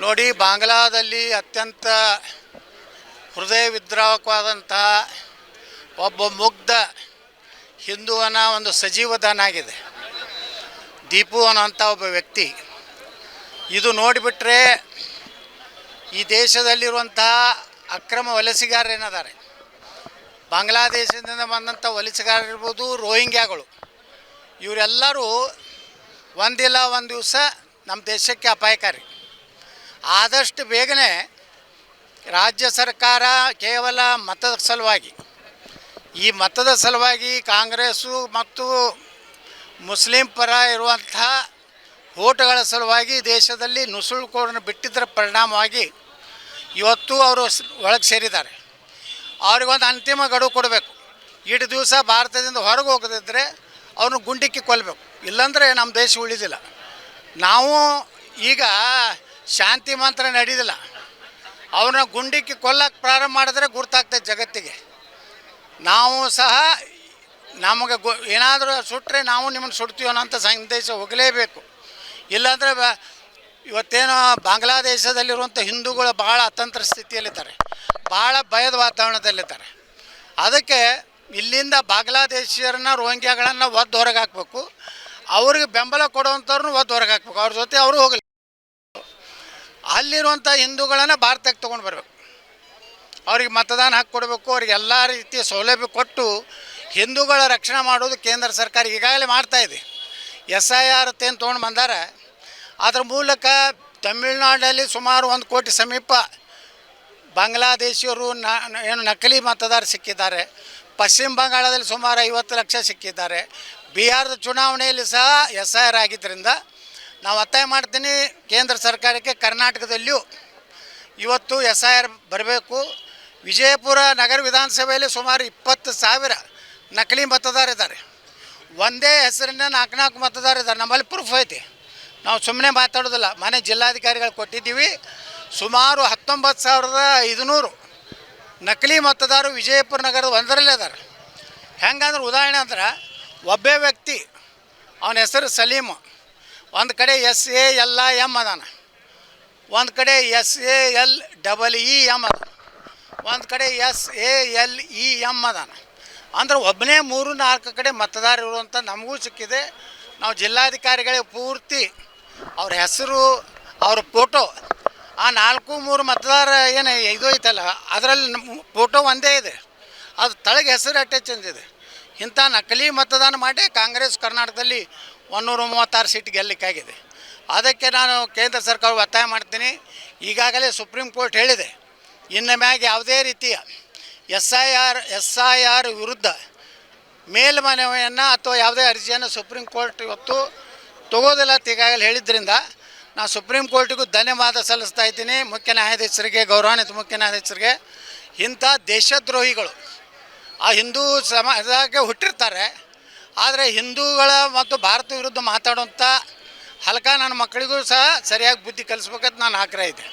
ನೋಡಿ, ಬಾಂಗ್ಲಾದಲ್ಲಿ ಅತ್ಯಂತ ಹೃದಯ ವಿದ್ರಾವಕವಾದಂತಹ ಒಬ್ಬ ಮುಗ್ಧ ಹಿಂದುವನ ಒಂದು ಸಜೀವದಾನ ಆಗಿದೆ ದೀಪು ಅನ್ನೋಂಥ ಒಬ್ಬ ವ್ಯಕ್ತಿ. ಇದು ನೋಡಿಬಿಟ್ರೆ ಈ ದೇಶದಲ್ಲಿರುವಂತಹ ಅಕ್ರಮ ವಲಸಿಗಾರರೇನಿದ್ದಾರೆ, ಬಾಂಗ್ಲಾದೇಶದಿಂದ ಬಂದಂಥ ವಲಸಿಗಾರರಿರ್ಬೋದು, ರೋಹಿಂಗ್ಯಾಗಳು, ಇವರೆಲ್ಲರೂ ಒಂದಿಲ್ಲ ಒಂದು ದಿವಸ ನಮ್ಮ ದೇಶಕ್ಕೆ ಅಪಾಯಕಾರಿ. ಆದಷ್ಟು ಬೇಗನೆ ರಾಜ್ಯ ಸರ್ಕಾರ ಕೇವಲ ಮತದ ಸಲುವಾಗಿ, ಈ ಮತದ ಸಲುವಾಗಿ ಕಾಂಗ್ರೆಸ್ಸು ಮತ್ತು ಮುಸ್ಲಿಂ ಪರ ಇರುವಂಥ ಓಟುಗಳ ಸಲುವಾಗಿ ದೇಶದಲ್ಲಿ ನುಸುಳುಕೋರನ್ನು ಬಿಟ್ಟಿದ್ದರ ಪರಿಣಾಮವಾಗಿ ಇವತ್ತು ಅವರು ಒಳಗೆ ಸೇರಿದ್ದಾರೆ. ಅವ್ರಿಗೊಂದು ಅಂತಿಮ ಗಡುವು ಕೊಡಬೇಕು. ಇಷ್ಟು ದಿವಸ ಭಾರತದಿಂದ ಹೊರಗೆ ಹೋಗದಿದ್ದರೆ ಅವ್ರನ್ನ ಗುಂಡಿಕ್ಕಿ ಕೊಲ್ಲಬೇಕು, ಇಲ್ಲಾಂದರೆ ನಮ್ಮ ದೇಶ ಉಳಿದಿಲ್ಲ. ನಾವು ಈಗ ಶಾಂತಿ ಮಂತ್ರ ನಡೆಯೋದಿಲ್ಲ, ಅವ್ರನ್ನ ಗುಂಡಿಕ್ಕಿ ಕೊಲ್ಲಕ್ಕೆ ಪ್ರಾರಂಭ ಮಾಡಿದ್ರೆ ಗುರ್ತಾಗ್ತದೆ ಜಗತ್ತಿಗೆ. ನಾವು ಸಹ ನಮಗೆ ಏನಾದರೂ ಸುಟ್ಟರೆ ನಾವು ನಿಮ್ಮನ್ನು ಸುಡ್ತೀವಿ ಅನ್ನೋಂಥ ಸಂದೇಶ ಹೋಗಲೇಬೇಕು. ಇಲ್ಲಾಂದರೆ ಇವತ್ತೇನು ಬಾಂಗ್ಲಾದೇಶದಲ್ಲಿರುವಂಥ ಹಿಂದೂಗಳು ಭಾಳ ಅತಂತ್ರ ಸ್ಥಿತಿಯಲ್ಲಿದ್ದಾರೆ, ಭಾಳ ಭಯದ ವಾತಾವರಣದಲ್ಲಿದ್ದಾರೆ. ಅದಕ್ಕೆ ಇಲ್ಲಿಂದ ಬಾಂಗ್ಲಾದೇಶಿಯರನ್ನ, ರೋಹಿಂಗ್ಯಾಗಳನ್ನು ಒದ್ದು ಹೊರಗೆ ಹಾಕಬೇಕು. ಅವ್ರಿಗೆ ಬೆಂಬಲ ಕೊಡುವಂಥವ್ರನ್ನ ಒದ್ದು ಹೊರಗೆ ಹಾಕ್ಬೇಕು, ಅವ್ರ ಜೊತೆ ಅವರು ಹೋಗಲಿ. ಅಲ್ಲಿರುವಂಥ ಹಿಂದೂಗಳನ್ನು ಭಾರತಕ್ಕೆ ತೊಗೊಂಡು ಬರಬೇಕು, ಅವ್ರಿಗೆ ಮತದಾನ ಹಾಕಿ ಕೊಡಬೇಕು, ಅವ್ರಿಗೆ ಎಲ್ಲ ರೀತಿಯ ಸೌಲಭ್ಯ ಕೊಟ್ಟು ಹಿಂದೂಗಳ ರಕ್ಷಣೆ ಮಾಡೋದು ಕೇಂದ್ರ ಸರ್ಕಾರ ಈಗಾಗಲೇ ಮಾಡ್ತಾಯಿದೆ. SIR ಏನು ತೊಗೊಂಡು ಬಂದಾರೆ, ಅದರ ಮೂಲಕ ತಮಿಳುನಾಡಲ್ಲಿ ಸುಮಾರು 1 ಕೋಟಿ ಸಮೀಪ ಬಾಂಗ್ಲಾದೇಶಿಯರು ಏನು ನಕಲಿ ಮತದಾರ ಸಿಕ್ಕಿದ್ದಾರೆ. ಪಶ್ಚಿಮ ಬಂಗಾಳದಲ್ಲಿ ಸುಮಾರು 50 ಲಕ್ಷ ಸಿಕ್ಕಿದ್ದಾರೆ. ಬಿಹಾರದ ಚುನಾವಣೆಯಲ್ಲಿ ಸಹ SIR ಆಗಿದ್ದರಿಂದ ನಾವು ಒತ್ತಾಯ ಮಾಡ್ತೀನಿ ಕೇಂದ್ರ ಸರ್ಕಾರಕ್ಕೆ, ಕರ್ನಾಟಕದಲ್ಲಿಯೂ ಇವತ್ತು SIR ಬರಬೇಕು. ವಿಜಯಪುರ ನಗರ ವಿಧಾನಸಭೆಯಲ್ಲಿ ಸುಮಾರು 20,000 ನಕಲಿ ಮತದಾರಿದ್ದಾರೆ. ಒಂದೇ ಹೆಸರಿನ 4 ಮತದಾರಿದ್ದಾರೆ. ನಮ್ಮಲ್ಲಿ ಪ್ರೂಫ್ ಐತಿ, ನಾವು ಸುಮ್ಮನೆ ಮಾತಾಡೋದಿಲ್ಲ. ಮನೆ ಜಿಲ್ಲಾಧಿಕಾರಿಗಳು ಕೊಟ್ಟಿದ್ದೀವಿ. ಸುಮಾರು 19,500 ನಕಲಿ ಮತದಾರರು ವಿಜಯಪುರ ನಗರದ ಒಂದರಲ್ಲೇ ಇದ್ದಾರೆ. ಹೆಂಗಂದ್ರೆ ಉದಾಹರಣೆ ಅಂದ್ರೆ, ಒಬ್ಬೇ ವ್ಯಕ್ತಿ, ಅವನ ಹೆಸರು ಸಲೀಮು, ಒಂದು ಕಡೆ SALIM ಅದಾನ, ಒಂದು ಕಡೆ SALEEM ಅದ, ಒಂದು ಕಡೆ SALEM ಅದಾನ. ಅಂದ್ರೆ ಒಬ್ಬನೇ 3-4 ಕಡೆ ಮತದಾರ ಇರುವಂಥ ನಮಗೂ ಸಿಕ್ಕಿದೆ. ನಾವು ಜಿಲ್ಲಾಧಿಕಾರಿಗಳಿಗೆ ಪೂರ್ತಿ ಅವ್ರ ಹೆಸರು, ಅವ್ರ ಫೋಟೋ, ಆ 4-3 ಮತದಾರ ಏನು ಇದು ಐತಲ್ಲ, ಅದರಲ್ಲಿ ಫೋಟೋ ಒಂದೇ ಇದೆ, ಅದು ತಳಗೆ ಹೆಸರು ಅಟ್ಯಾಚ್ ಅಂದಿದೆ. ಇಂಥ ನಕಲಿ ಮತದಾನ ಮಾಡಿ ಕಾಂಗ್ರೆಸ್ ಕರ್ನಾಟಕದಲ್ಲಿ 136 ಸೀಟ್ ಗೆಲ್ಲಕ್ಕಾಗಿದೆ. ಅದಕ್ಕೆ ನಾನು ಕೇಂದ್ರ ಸರ್ಕಾರ ಒತ್ತಾಯ ಮಾಡ್ತೀನಿ. ಈಗಾಗಲೇ ಸುಪ್ರೀಂ ಕೋರ್ಟ್ ಹೇಳಿದೆ, ಇನ್ನು ಮ್ಯಾಗ ಯಾವುದೇ ರೀತಿಯ SIR ವಿರುದ್ಧ ಮೇಲ್ಮನವಿಯನ್ನು ಅಥವಾ ಯಾವುದೇ ಅರ್ಜಿಯನ್ನು ಸುಪ್ರೀಂ ಕೋರ್ಟ್ ಇವತ್ತು ತಗೋದಿಲ್ಲ ಅಂತ ಈಗಾಗಲೇ ಹೇಳಿದ್ರಿಂದ ನಾನು ಸುಪ್ರೀಂ ಕೋರ್ಟಿಗೂ ಧನ್ಯವಾದ ಸಲ್ಲಿಸ್ತಾ ಇದ್ದೀನಿ. ಮುಖ್ಯ ನ್ಯಾಯಾಧೀಶರಿಗೆ, ಗೌರವಾನ್ವಿತ ಮುಖ್ಯ ನ್ಯಾಯಾಧೀಶರಿಗೆ. ಇಂಥ ದೇಶದ್ರೋಹಿಗಳು ಆ ಹಿಂದೂ ಸಮಾಜಕ್ಕೆ ಹುಟ್ಟಿರ್ತಾರೆ, ಆದರೆ ಹಿಂದೂಗಳ ಮತ್ತು ಭಾರತ ವಿರುದ್ಧ ಮಾತಾಡುವಂಥ ಹಲ್ಕ ನನ್ನ ಮಕ್ಕಳಿಗೂ ಸಹ ಸರಿಯಾಗಿ ಬುದ್ಧಿ ಕಲಿಸ್ಬೇಕಂತ ನಾನು ಆಗ್ರಹ ಇದೆ.